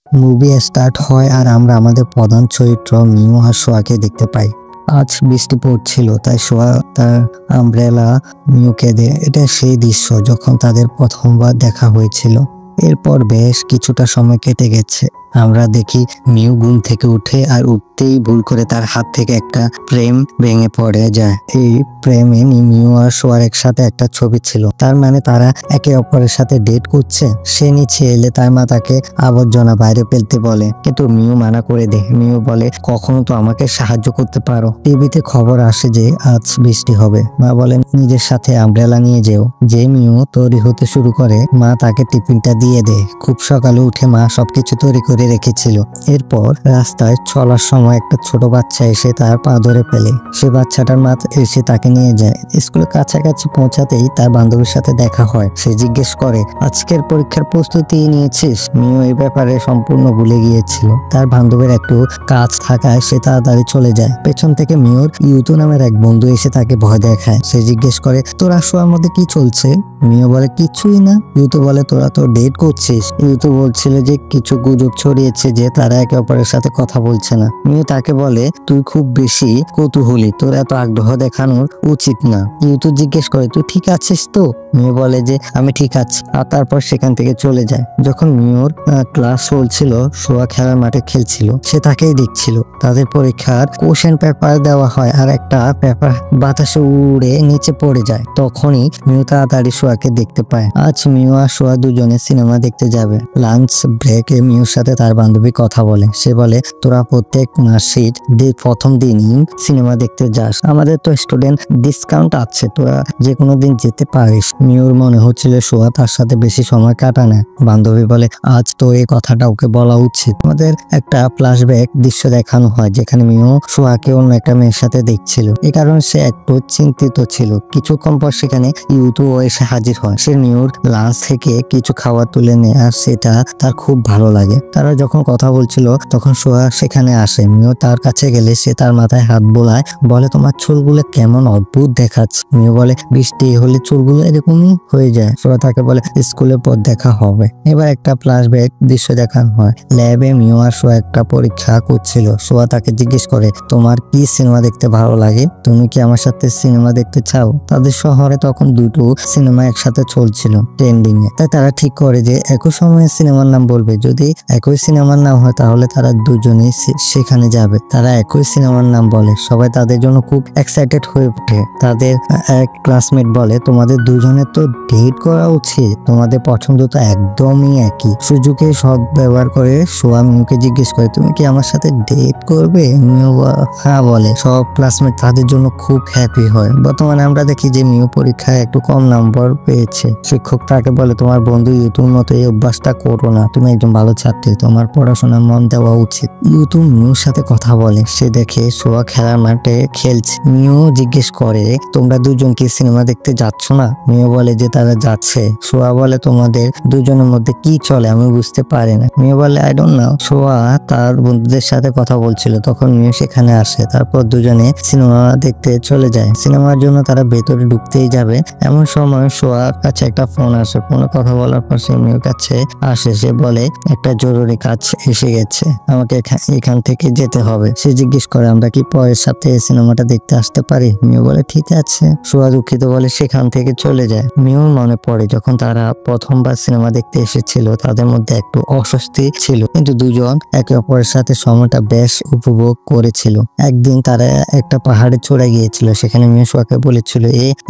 Movie start হয় আর আমরা আমাদের প্রধান চরিত্র মিউ আর সোয়াকে দেখতে পাই। আজ বৃষ্টি পড়ছিল তাই সোয়া তার আমব্রেলা মিউকে দেয়। এটা সেই দৃশ্য যখন তাদের প্রথমবার দেখা হয়েছিল। এরপর বেশ কিছুটা সময় কেটে গেছে। আমরা দেখি মিউ ঘুম থেকে উঠে আর উঠতেই ভুল করে তার হাত থেকে একটা ফ্রেম ভেঙে পড়ে যায়। এই ফ্রেমে মিউ আর সোয়ার একসাথে একটা ছবি ছিল, তার মানে তারা একে অপরের সাথে ডেট করছে। সে নিচে এলে তার মা তাকে আবর্জনা বাইরে ফেলতে বলে, কিন্তু মিউ মানা করে দেয়। মিউ বলে, কখনো তো আমাকে সাহায্য করতে পারো। টিভিতে খবর আসে যে আজ বৃষ্টি হবে। মা বলেন নিজের সাথে আমব্রেলা নিয়ে যেও। যে মিউ তৈরি হতে শুরু করে মা তাকে টিফিনটা দিয়ে দেয়। খুব সকালে উঠে মা সবকিছু তৈরি করে রেখেছিল। এরপর রাস্তায় চলার সময় একটা ছোট বাচ্চা এসে তার পা ধরে ফেলে। সে বাচ্চাটার মা এসে তাকে নিয়ে যায়। স্কুলের কাছাকাছি পৌঁছাতেই তার বান্ধবীর সাথে দেখা হয়। সে জিজ্ঞেস করে, আজকের পরীক্ষার প্রস্তুতি নিয়েছিস? মিউ এই ব্যাপারে সম্পূর্ণ ভুলে গিয়েছিল। তার বান্ধবীর একটু কাজ থাকায় সে তাড়াতাড়ি চলে যায়। পেছন থেকে মিউর ইউতু নামের এক বন্ধু এসে তাকে ভয় দেখায়। সে জিজ্ঞেস করে, তোর আর সোয়ার মধ্যে কি চলছে? মিউ বলে, কিছুই না। ইউতু বলে, তোরা তো ডেট করছিস। ইউতু বলছিল যে কিছু গুজব ছড়িয়েছে যে তারা একে অপরের সাথে কথা বলছে না। মিউ তাকে বলে, তুই খুব বেশি কৌতূহলী, তোর এত আগ্রহ দেখানোর উচিত না। ইউতু জিজ্ঞেস করে, তুই ঠিক আছিস তো? মিউ বলে যে আমি ঠিক আছি, আর তারপর সেখান থেকে চলে যায়। যখন মিউর ক্লাস চলছিল, সোয়া খেলার মাঠে খেলছিল। সে তাকেই দেখছিল। তাদের পরীক্ষার কোশ্চেন পেপার দেওয়া হয় আর একটা পেপার বাতাসে উড়ে নিচে পড়ে যায়। তখনই মিউ তাড়াতাড়ি সোয়াকে দেখতে পায়। আজ মিউ আর সোয়া দুজনে সিনেমা দেখতে যাবে। লাঞ্চ ব্রেকে মিউর সাথে তার বান্ধবী কথা বলে। সে বলে, তোরা প্রত্যেক মাসের প্রথম দিনই সিনেমা দেখতে যাস, আমাদের তো স্টুডেন্ট ডিসকাউন্ট আছে, তোরা যে কোনো দিন যেতে পারিস। মিউর মনে হচ্ছিল সোয়া তার সাথে বেশি সময় কাটানে। বান্ধবী বলে, আজ তো এই কথাটা ওকে বলা উচিত। আমাদের একটা ফ্ল্যাশব্যাক দৃশ্য দেখানো হয় যেখানে মিউ সোয়াকে অন্য একটা মেয়ের সাথে দেখছিল। এই কারণে সে একটু চিন্তিত ছিল। কিছুক্ষণ পর সেখানে ইউতু এসে হাজির হয়। সে মিউর লাঞ্চ থেকে কিছু খাবার তুলে নেয় আর সেটা তার খুব ভালো লাগে। তারা যখন কথা বলছিল তখন সোয়া সেখানে আসে। মিউ তার কাছে গেলে সে তার মাথায় হাত বোলায়, বলে, তোমার চুলগুলো কেমন অদ্ভুত দেখাচ্ছে। মিউ বলে, বৃষ্টি হলে চুলগুলো এরকমই হয়ে যায়। সোয়া তাকে বলে, স্কুলের পর দেখা হবে। এবার একটা ফ্ল্যাশব্যাক দৃশ্য দেখানো হয়। ল্যাবে মিউ আর সোয়া একটা পরীক্ষা করছিল। সোয়া তাকে জিজ্ঞেস করে, তোমার কি সিনেমা দেখতে ভালো লাগে? তুমি কি আমার সাথে সিনেমা দেখতে চাও? তাদের শহরে তখন দুটো সিনেমা একসাথে চলছিল ট্রেন্ডিং এ। তাই তারা ঠিক করে যে একই সময়ে সিনেমার নাম বলবে। যদি একই সিনেমার নাম হয় তাহলে তারা দুজনেই সেখানে যাবে। তারা একই সিনেমার নাম বলে। সবাই তাদের জন্য খুব এক্সাইটেড হয়ে ওঠে। তাদের এক ক্লাসমেট বলে, তোমাদের দুজনের তো ডেট করা উচিত, তোমাদের পছন্দ তো একদমই একই। সুযোগে সব ব্যবহার করে সোয়া মিউকে জিজ্ঞেস করে, তুমি কি আমার সাথে ডেট করবে? মিউ হ্যাঁ বলে। সব ক্লাসমেট তাদের জন্য খুব হ্যাপি হয়। বর্তমানে আমরা দেখি যে মিউ পরীক্ষায় একটু কম নম্বর পেয়েছে। শিক্ষক তাকে বলে, তোমার বন্ধু ইউতুর মতো এই অভ্যাসটা করো না, তুমি একজন ভালো ছাত্রী, তোমার পড়াশোনায় মন দেওয়া উচিত। ইউতু মিউর সাথে কথা বলে। সে দেখে সোয়া খেলার মাঠে খেলছে। মিউ জিজ্ঞেস করে, তোমরা দুজন কি সিনেমা দেখতে যাচ্ছ না? মিউ বলে যে তারা যাচ্ছে। সোয়া বলে, তোমাদের দুজনের মধ্যে কি চলে আমি বুঝতে পারি না। মিউ বলে, আই ডোন্ট নো। সোয়া তার বন্ধুদের সাথে কথা বলছিল, তখন মিউ সেখানে আসে। তারপর দুজনে সিনেমা দেখতে চলে যায়। সিনেমার জন্য তারা ভেতরে ঢুকতেই যাবে, এমন সময় সোয়ার কাছে একটা ফোন আসে। ফোনে কথা বলার পর সে মিউর কাছে আসে। সে বলে, একটা জরুরি কাজ এসে গেছে, আমাকে এখান থেকে যেতে হবে। সে জিজ্ঞেস করে, আমরা কি পরের সাথে সিনেমাটা দেখতে আসতে পারি? মিউ বলে, ঠিক আছে। সোয়া দুঃখিত বলে সেখান থেকে চলে যায়। মিউর মনে পড়ে যখন তারা প্রথমবার সিনেমা দেখতে এসেছিল, তাদের মধ্যে একটু অস্বস্তি ছিল, কিন্তু দুজন একে অপরের সাথে সময়টা বেশ উপভোগ করেছিল। একদিন তারা একটা পাহাড়ে চড়ে গিয়েছিল। সেখানে মিউ সোয়াকে বলেছিল,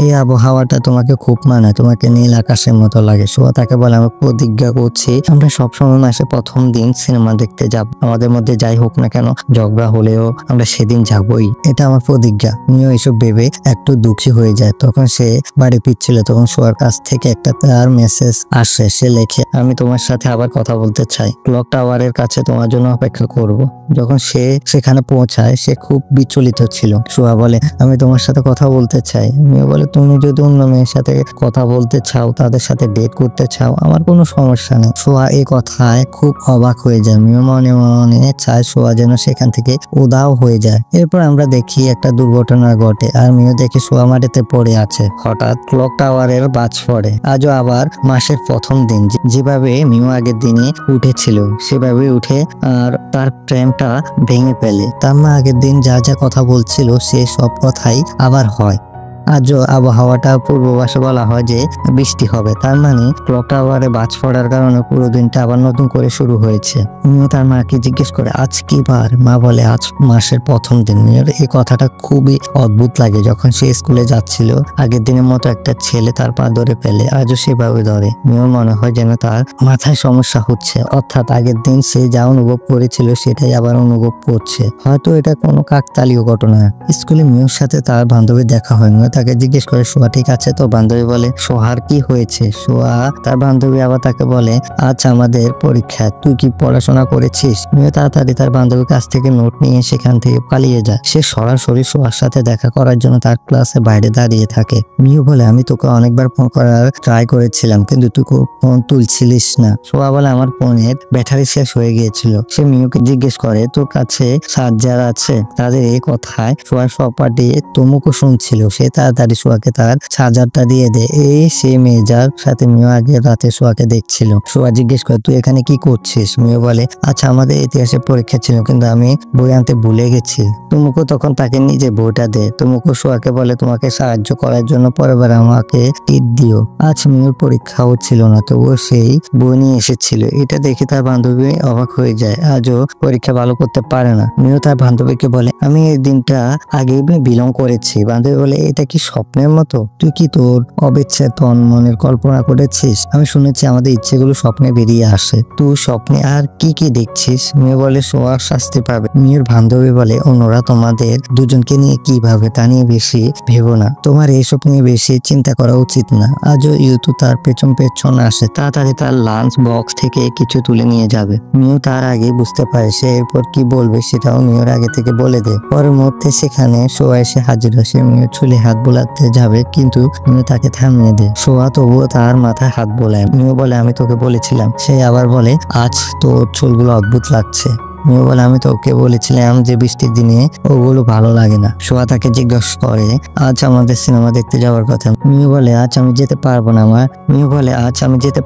এই আবহাওয়াটা তোমাকে খুব মানায়, তোমাকে নীল আকাশের মতো লাগে। সোয়া তাকে বলে, আমি প্রতিজ্ঞা করছি আমরা সবসময় মাসে প্রথম দিন সিনেমা দেখতে যাব, আমাদের মধ্যে যাই হোক না কেন, ঝগড়া হলেও আমরা সেদিন যাবই, এটা আমার প্রতিজ্ঞা। মিউ এসব ভেবে একটু দুঃখী হয়ে যায়। তখন সে বাড়ি ফিরছিল, তখন সোয়ার কাছ থেকে একটা তার মেসেজ আসে। সে লেখে, আমি তোমার সাথে আবার কথা বলতে চাই, ক্লক টাওয়ারের কাছে তোমার জন্য অপেক্ষা করব। যখন সে সেখানে পৌঁছায় সে খুব বিচলিত ছিল। সোয়া বলে, আমি তোমার সাথে কথা বলতে চাই। মিউ বলে, তুমি যদি অন্য মেয়ের সাথে কথা বলতে চাও, তাদের সাথে ডেট করতে চাও, আমার কোনো সমস্যা নেই। সোয়া এই কথায় খুব অবাক হয়ে যায়। মিউ মনে মনে চায় সোয়া যেন সেখান থেকে উধাও হয়ে যায়। এরপর আমরা দেখি একটা দুর্ঘটনা ঘটে আর মিউ দেখে সোয়া মাটিতে পড়ে আছে। হঠাৎ ক্লক টাওয়ার সোয়ারের বাজ পড়ে। আজও আবার মাসের প্রথম দিন যেভাবে মিউ আগের দিনে উঠেছিল সেভাবে উঠে আর তার প্রেমটা ভেঙে ফেলে। তার মা আগের দিন যা যা কথা বলছিল সে সব কথাই আবার হয়। আজও আবহাওয়াটা পূর্বাভাসে বলা হয় যে বৃষ্টি হবে, তার মানে ক্লক টাওয়ারে বাজ পড়ার কারণে পুরো দিনটা আবার নতুন করে শুরু হয়েছে। মিও তার মাকে জিজ্ঞেস করে আজ কি বার? মা বলে আজ মাসের প্রথম দিন। মিওর এই কথাটা খুবই অদ্ভুত লাগে। যখন সে স্কুলে যাচ্ছিল আগের দিনের মতো একটা ছেলে তার পা ধরে ফেলে, আজও সেভাবে ধরে। মিওর মনে হয় যেন তার মাথায় সমস্যা হচ্ছে, অর্থাৎ আগের দিন সে যা অনুভব করেছিল সেটাই আবার অনুভব করছে। হয়তো এটা কোনো কাকতালীয় ঘটনা। স্কুলে মিওর সাথে তার বান্ধবীর দেখা হয়। মিও তাকে জিজ্ঞেস করে সোয়া ঠিক আছে তো? বান্ধবী বলে সোহার কি হয়েছে? সোয়া তার বান্ধবী আবার তাকে বলে আজ আমাদের পরীক্ষা, তুই কি পড়াশোনা করেছিস? মিও তাড়াতাড়ি তার বান্ধবীর কাছ থেকে নোট নিয়ে সেখান থেকে পালিয়ে যায়। সে সরাসরি সোয়ার সাথে দেখা করার জন্য তার ক্লাসের বাইরে দাঁড়িয়ে থাকে। মিও বলে আমি তোকে অনেকবার ফোন করার ট্রাই করেছিলাম কিন্তু তুই ফোন তুলছিলিস না। সোয়া বলে আমার ফোনের ব্যাটারি শেষ হয়ে গিয়েছিল। সে মিওকে জিজ্ঞেস করে তোর কাছে চার্জার আছে? তাদের এই কথায় সোয়ার সহপাঠী তমুকও শুনছিল। সে তাড়াতাড়ি সোয়াকে তার চার্জারটা দিয়ে দেয়। এই সে মেয়ে যার সাথে মিও আগের রাতে সোয়াকে দেখছিল। সোয়া জিজ্ঞেস করে তুই এখানে কি করছিস? মিও বলে আচ্ছা আমাদের ইতিহাসের পরীক্ষা ছিল কিন্তু আমি বই আনতে ভুলে গেছি। তুমুকো তখন তাকে নিজে বইটা দেয়। তুমুকো সোয়াকে বলে তোমাকে সাহায্য করার জন্য পরেরবার আমাকে টিপ দিও। আজ মিওর পরীক্ষাও ছিল না তবুও সেই বই নিয়ে এসেছিল। এটা দেখে তার বান্ধবী অবাক হয়ে যায়। আজও পরীক্ষা ভালো করতে পারে না। মিও তার বান্ধবীকে বলে আমি এই দিনটা আগেই বিলং করেছি। বান্ধবী বলে এটা কি স্বপ্নের মতো? তুই কি তোর অবিচ্ছেতন মনের কল্পনা করেছিস? আমি শুনেছি আমাদের ইচ্ছেগুলো স্বপ্নে বেরিয়ে আসে। তুই স্বপ্নে আর কি কি দেখছিস? মেয়ে বলে সোয়া শাস্তি পাবে। মেয়ের বান্ধবী বলে অন্যরা তোমাদের দুজনকে নিয়ে কি ভাবে তা নিয়ে বেশি ভেবো না, তোমার এইসব নিয়ে বেশি চিন্তা করা উচিত না। আজও ইউতু তার পেছন পেছন আসে। তাড়াতাড়ি তার লাঞ্চ বক্স থেকে কিছু তুলে নিয়ে যাবে। মিও তার আগে বুঝতে পারে সে এরপর কি বলবে সেটাও মিওর আগে থেকে বলে দেয়। পরের মুহূর্তে সেখানে সোয়া এসে হাজির হয়। সে মিওর চুলে হাত বোলাতে যাবে কিন্তু মিও তাকে থামিয়ে দেয়। সোয়া তবুও তার মাথায় হাত বোলায়। মিও বলে আমি তোকে বলেছিলাম। সে আবার বলে আজ তোর চুলগুলো অদ্ভুত লাগছে। মিও বলে আমি তোকে বলেছিলাম যে বৃষ্টির দিনে ওগুলো ভালো লাগে না। সোয়া তাকে জিজ্ঞেস করে আজ আমাদের সিনেমা দেখতে যাওয়ার কথা। মিও বলে আজ আমি যেতে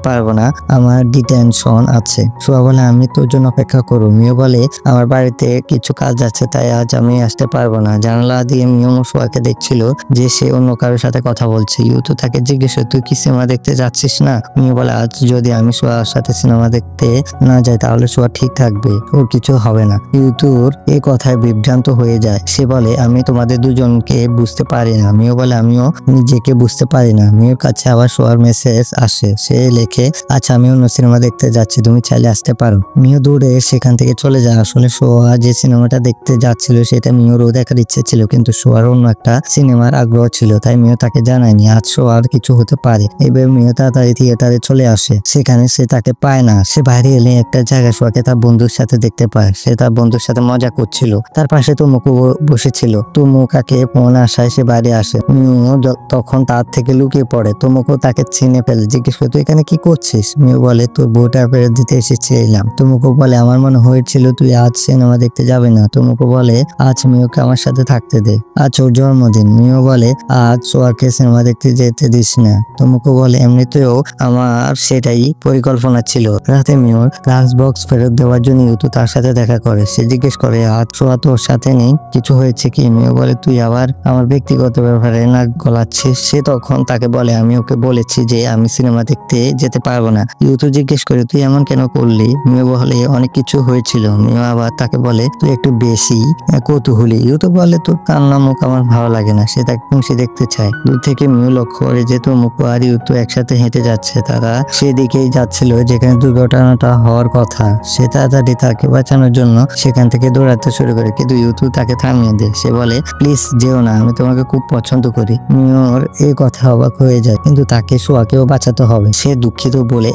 পারবো না। আমার ডিটেনশন আছে। সোয়া বলে আমি তোর জন্য অপেক্ষা করব। মিও বলে আমার বাড়িতে কিছু কাজ আছে তাই আজ আমি আসতে পারবো না। জানালা দিয়ে মিও সোয়াকে দেখছিল যে সে অন্য কারোর সাথে কথা বলছে। ইউতু তাকে জিজ্ঞেস করে তুই কি সিনেমা দেখতে যাচ্ছিস না? মিও বলে আজ যদি আমি সোয়ার সাথে সিনেমা দেখতে না যাই তাহলে সোয়া ঠিক থাকবে, ওর কিছু হবে না। ইউতুর এই কথায় বিভ্রান্ত হয়ে যায়। সে বলে আমি তোমাদের দুজনকে বুঝতে পারি না। মিও বলে আমিও নিজেকে বুঝতে পারি না। মিওর কাছে আবার সোয়ার মেসেজ আসে। সে লেখে আচ্ছা আমি অন্য সিনেমা দেখতে যাচ্ছি, তুমি চাইলে আসতে পারো। মিও দৌড়ে সেখান থেকে চলে যায়। আসলে সোয়া যে সিনেমাটা দেখতে যাচ্ছিল সেটা মিওরও দেখার ইচ্ছে ছিল কিন্তু সোয়ার অন্য একটা সিনেমার আগ্রহ ছিল তাই মিও তাকে জানায়নি আজ সোয়ার কিছু হতে পারে। এবার মিও তাড়াতাড়ি থিয়েটারে চলে আসে। সেখানে সে তাকে পায় না। সে বাইরে এলে একটা জায়গায় সোয়াকে তার বন্ধুর সাথে দেখতে পায়। সে তার বন্ধুর সাথে মজা করছিল। তার পাশে তুমুকু বসেছিল। তুমুকাকে ফোন আসায় সে বাইরে আসে। মিও তখন তার থেকে লুকিয়ে পড়ে। তুমুকু তাকে চিনে ফেলে। জিজ্ঞেস করে তুই এখানে কি করছিস? মিও বলে তোর বউটা ফেরত দিতে এসেছিলাম। তুমুকু বলে আমার মনে হয়েছিল তুই আজ সিনেমা দেখতে যাবে না। তুমুকু বলে আজ মিওকে আমার সাথে থাকতে দে, আজ ওর জন্মদিন। মিও বলে আজ সোয়াকে সিনেমা দেখতে যেতে দিস না। তুমুকু বলে এমনিতেও আমার সেটাই পরিকল্পনা ছিল। রাতে মিওর লাঞ্চ বক্স ফেরত দেওয়ার জন্য ইউতু তার সাথে দেখা করে। সে জিজ্ঞেস করে আজ সোয়া তোর সাথে নেই, কিছু হয়েছে কি? মিও বলে তুই আবার আমার ব্যক্তিগত ব্যাপারে নাক গলাচ্ছিস। সে তখন তাকে বলে আমি ওকে বলেছি যে আমি সিনেমা দেখতে যেতে পারবো না। ইউতু জিজ্ঞেস করে তুই এমন কেন করলি? মিও বলে অনেক কিছু হয়েছিল। মিও আবার তাকে বলে তুই একটু বেশি কৌতূহলী। ইউতু বলে তোর কান্না মুখ আমার ভালো লাগে না। সে তাকে খুশি দেখতে চায়। দূর থেকে মিও লক্ষ্য করে যে তুমুকু আর ইউতু একসাথে হেঁটে যাচ্ছে। তারা সেদিকেই যাচ্ছিল যেখানে দুর্ঘটনাটা হওয়ার কথা। সে তাড়াতাড়ি তাকে বাঁচানোর জন্য সেখান থেকে দৌড়াতে শুরু করে কিন্তু ইউতু তাকে থামিয়ে দেয়। সে বলে প্লিজ যেও না, আমি তোমাকে খুব পছন্দ করি। মিওর এই কথা অবাক হয়ে যায় কিন্তু তাকে সোয়াকেও বাঁচাতে হবে। সে দুঃখিত বলে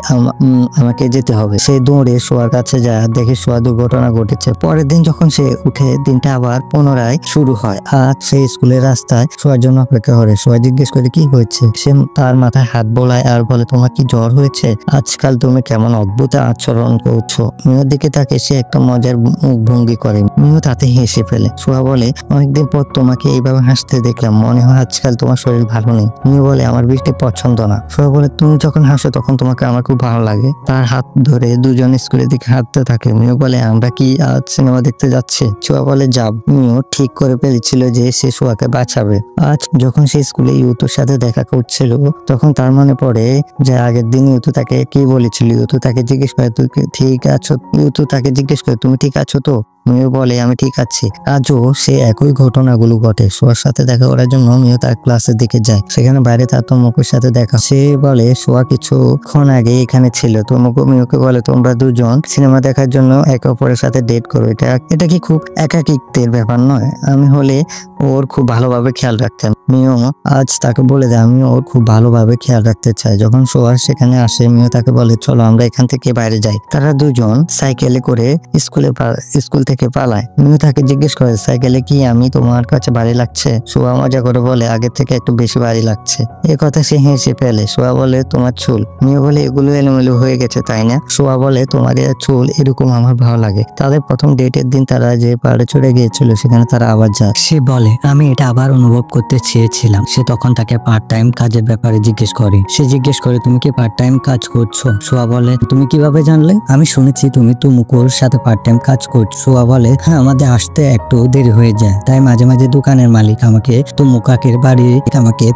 আমাকে যেতে হবে। সে দৌড়ে সোয়ার কাছে যায়, দেখে সোয়া দুর্ঘটনা ঘটেছে। পরের দিন যখন সে উঠে দিনটা আবার পুনরায় শুরু হয়। আজ সে স্কুলের রাস্তায় সোয়ার জন্য অপেক্ষা করে। সোয়া জিজ্ঞেস করে কি হয়েছে? সে তার মাথায় হাত বোলায় আর বলে তোমার কি জ্বর হয়েছে? আজকাল তুমি কেমন অদ্ভুত আচরণ করছো। মিওর দিকে তাকে সে একটা মজার মুখ ভঙ্গি করে। মিউ তাতে হেসে ফেলে। সোহা বলে, অনেকদিন পর তোমাকে এইভাবে হাসতে দেখলাম, মনে হয় আজকাল তোমার শরীর ভালো নেই। মিউ বলে, আমার বৃষ্টি পছন্দ না। সোহা বলে, তুমি যখন হাসো তখন তোমাকে আমার খুব ভালো লাগে। তার হাত ধরে দুজন স্কুলের দিকে হাঁটতে থাকে। মিউ বলে, আমরা কি আজ সিনেমা দেখতে যাচ্ছি? সোহা বলে, যাব। মিউ ঠিক করে ফেলেছিল যে সে সোহাকে বাঁচাবে। আজ যখন সে স্কুলে ইউতুর সাথে দেখা করছিল তখন তার মনে পড়ে যে আগের দিন ইউতু তাকে কি বলেছিল। ইউতু তাকে জিজ্ঞেস করে, তুই ঠিক আছো? ইউতু তাকে জিজ্ঞেস করে, তুমি ঠিক আছো তো? মিউ বলে, আমি ঠিক আছি। আজও সে একই ঘটনাগুলো ঘটে। সোহার সাথে দেখা করার জন্য মিউ তার ক্লাসের দিকে যায়। সেখানে বাইরে তার তমুকুর সাথে দেখা। সে বলে, সোহা কিছুক্ষণ আগে এখানে ছিল। তমুকু মিউকে বলে, তোমরা দুজন সিনেমা দেখার জন্য একে অপরের সাথে ডেট করো। এটা কি খুব একাকিত্বের ব্যাপার নয়? আমি হলে ওর খুব ভালোভাবে খেয়াল রাখতাম। মিউ আজ তাকে বলে দেয়, আমি ওর খুব ভালোভাবে খেয়াল রাখতে চাই। যখন সোহা সেখানে আসে, মিউ তাকে বলে, চলো আমরা এখান থেকে বাইরে যাই। তারা দুজন সাইকেলে করে স্কুল থেকে পালায়। মিউ তাকে জিজ্ঞেস করে, সাইকেলে কি আমি তোমার কাছে ভারী লাগছে? সোহা মজা করে বলে, আগের থেকে একটু বেশি ভারী লাগছে। এই কথা সে হেসে ফেলে। সোহা বলে, তোমার চুল। মিউ বলে, এগুলো এলোমেলো হয়ে গেছে তাই না? সোহা বলে, তোমার চুল এরকম আমার ভালো লাগে। তাদের প্রথম ডেটের দিন তারা যে পাহাড়ে চড়ে গিয়েছিল সেখানে তারা আবার যায়। সে বলে, আমি এটা আবার অনুভব করতে চেয়েছিলাম। সে তখন তাকে পার্ট টাইম কাজের ব্যাপারে জিজ্ঞেস করে। সে জিজ্ঞেস করে, তুমি কি পার্ট টাইম কাজ করছো? সোহা বলে, তুমি কিভাবে জানলে? আমি শুনেছি তুমি তুমুকুর সাথে পার্ট টাইম কাজ করছো। সোহা বলে, হ্যাঁ, আমাদের আসতে একটু দেরি হয়ে যায়, তাই মাঝে মাঝে দোকানের মালিক আমাকে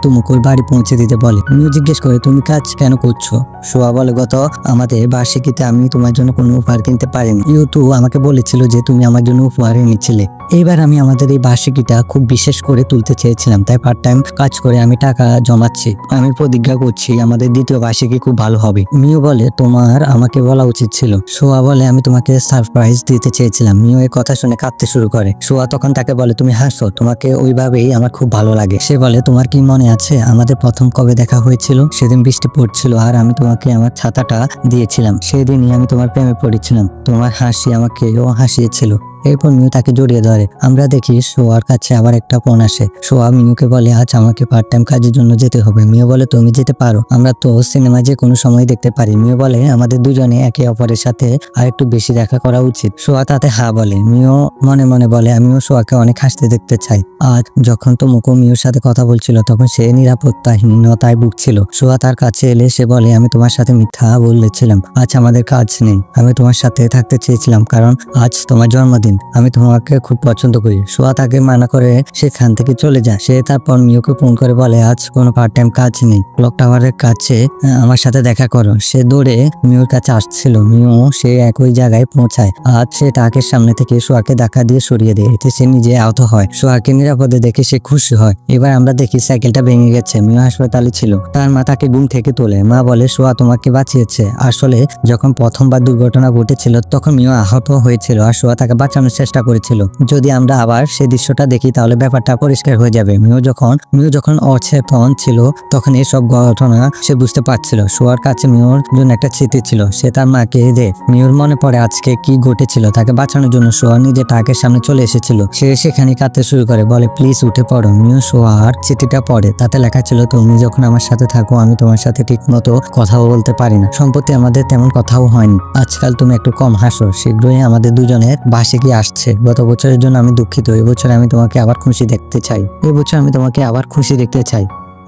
তুমুকুর বাড়ি পৌঁছে দিতে বলে। মিউ জিজ্ঞেস করে, তুমি কাজ কেন করছো? সোহা বলে, গত আমাদের বার্ষিকীতে আমি তোমার জন্য কোনো উপহার কিনতে পারিনি। ইউতু আমাকে বলেছিল যে তুমি আমার জন্য উপহার এনেছিলে। এইবার আমি আমাদের এই বার্ষিকীটা খুব বিশেষ করে তুলতে চেয়েছিলাম, তাই পার্ট টাইম কাজ করে আমি টাকা জমাচ্ছি। আমি প্রতিজ্ঞা করছি আমাদের দ্বিতীয় বার্ষিকী খুব ভালো হবে। মিউ বলে, তোমার আমাকে বলা উচিত ছিল। সোহা বলে, আমি তোমাকে সারপ্রাইজ দিতে চেয়েছিলাম। মিউ এই কথা শুনে কাঁদতে শুরু করে। সোহা তখন তাকে বলে, তুমি হাসো, তোমাকে ওইভাবেই আমার খুব ভালো লাগে। সে বলে, তোমার কি মনে আছে আমাদের প্রথম কবে দেখা হয়েছিল? সেদিন বৃষ্টি পড়ছিল আর আমি তোমাকে আমার ছাতাটা দিয়েছিলাম। সেদিনই আমি তোমার প্রেমে পড়েছিলাম। তোমার হাসি আমাকেও হাসিয়েছিল। এরপর মিউ তাকে জড়িয়ে ধরে। আমরা দেখি সোহার কাছে আবার একটা ফোন আসে। সোহা মিউকে বলে, আজ আমাকে পার্ট টাইম কাজের জন্য যেতে হবে। মিউ বলে, তুমি যেতে পারো, আমরা তো সিনেমা যে কোনো সময় দেখতে পারি। মিউ বলে, আমাদের দুজনে একে অপরের সাথে আর একটু বেশি দেখা করা উচিত। সোহা তাতে হ্যাঁ বলে। মিউ মনে মনে বলে, আমিও সোহাকে অনেক হাসতে দেখতে চাই। আজ যখন তুমুকু মিউর সাথে কথা বলছিল তখন সে নিরাপত্তাহীনতায় ভুগছিল। সোহা তার কাছে এলে সে বলে, আমি তোমার সাথে মিথ্যা বলেছিলাম, আজ আমাদের কাজ নেই। আমি তোমার সাথে থাকতে চেয়েছিলাম কারণ আজ তোমার জন্মদিন, আমি তোমাকে খুব পছন্দ করি। সোহা তাকে মানা করে সেখান থেকে চলে যায়। সে তারপর মিউকে ফোন করে বলে, আজ কোনো পার্ট টাইম কাজ নেই, ক্লক টাওয়ারের কাছে আমার সাথে দেখা করো। সে দৌড়ে মিউর কাছে আসছিল। মিউ সে একই জায়গায় পৌঁছায়। আজ সে টাকের সামনে থেকে সোহাকে ধাক্কা দিয়ে সরিয়ে দেয়। এতে সে নিজে আহত হয়। সোহাকে নিরাপদে দেখে সে খুশি হয়। এবার আমরা দেখি সাইকেলটা ভেঙে গেছে। মিউ হাসপাতালে ছিল। তার মা তাকে ঘুম থেকে তোলে। মা বলে, সোহা তোমাকে বাঁচিয়েছে। আসলে যখন প্রথমবার দুর্ঘটনা ঘটেছিল তখন মিউ আহত হয়েছিল আর সোহা তাকে বাঁচানোর চেষ্টা করেছিল। যদি আমরা আবার সেই দৃশ্যটা দেখি তাহলে ব্যাপারটা পরিষ্কার হয়ে যাবে। মিউ যখন অচেতন ছিল তখন এসব ঘটনা সে বুঝতে পারছিল। সোহার কাছে মিউর জন্য একটা স্মৃতি ছিল। সে তার মাকে দেয়। মিউর মনে পড়ে আজকে কি ঘটেছিল। তাকে বাঁচানোর জন্য সোহা নিজে টাকের সামনে চলে এসেছিল। সে সেখানে কাঁদতে শুরু করে, বলে, প্লিজ উঠে পড়ো। মিউ সোহার চিঠিটা পড়ে। তাতে লেখা ছিল, তুমি যখন আমার সাথে থাকো আমি তোমার সাথে ঠিক মতো কথাও বলতে পারি না। সম্প্রতি আমাদের তেমন কথাও হয়নি। আজকাল তুমি একটু কম হাসো। শীঘ্রই আমাদের দুজনের বার্ষিকী আসছে। গত বছরের জন্য আমি দুঃখিত। এবছর আমি তোমাকে আবার খুশি দেখতে চাই।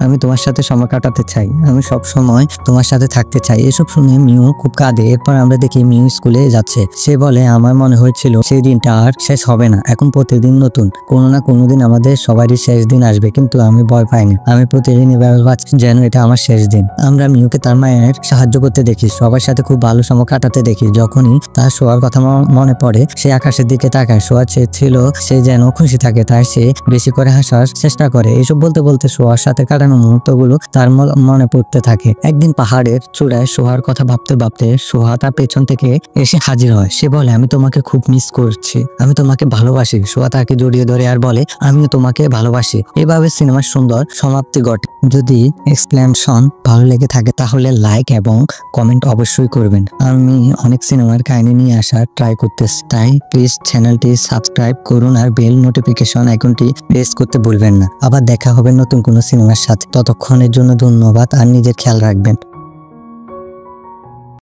আমি তোমার সাথে সময় কাটাতে চাই। আমি সব সময় তোমার সাথে থাকতে চাই। এসব শুনে মিউ খুব কাঁদে। এরপর আমরা দেখি মিউ স্কুলে যাচ্ছে। সে বলে, আমার মনে হয়েছিল সেই দিনটা আর শেষ হবে না। এখন প্রতিদিন নতুন। কোনো না কোনো দিন আমাদের সবারই শেষ দিন আসবে, কিন্তু আমি ভয় পাইনি। আমি প্রতিদিন এভাবে ভাবছি যেন এটা আমার শেষ দিন। আমরা মিউকে তার মায়ের সাহায্য করতে দেখি, সবার সাথে খুব ভালো সময় কাটাতে দেখি। যখনই তার সোহার কথা মনে পড়ে সে আকাশের দিকে তাকায়। সোহা ছিল সে যেন খুশি থাকে, তাই সে বেশি করে হাসার চেষ্টা করে। এইসব বলতে বলতে সোহার সাথে কাটানো মুহূর্তগুলো তার মনে পড়তে থাকে। একদিন পাহাড়ের চূড়ায় সোহার কথা ভাবতে ভাবতে সোহা তার পেছন থেকে এসে হাজির হয়। সে বলে, আমি তোমাকে খুব মিস করছি, আমি তোমাকে ভালোবাসি। সোহা তাকে জড়িয়ে ধরে আর বলে, আমিও তোমাকে ভালোবাসি। এভাবে সিনেমার সুন্দর সমাপ্তি ঘটে। যদি এক্সপ্লেনেশন ভালো লেগে থাকে তাহলে লাইক এবং কমেন্ট অবশ্যই করবেন। আমি অনেক সিনেমার কাহিনী নিয়ে আসার ট্রাই করতেছি, তাই প্লিজ চ্যানেলটি সাবস্ক্রাইব করুন আর বেল নোটিফিকেশন আইকনটি প্রেস করতে ভুলবেন না। আবার দেখা হবে নতুন কোনো সিনেমার সাথে। ততক্ষণের জন্য ধন্যবাদ আর নিজের খেয়াল রাখবেন।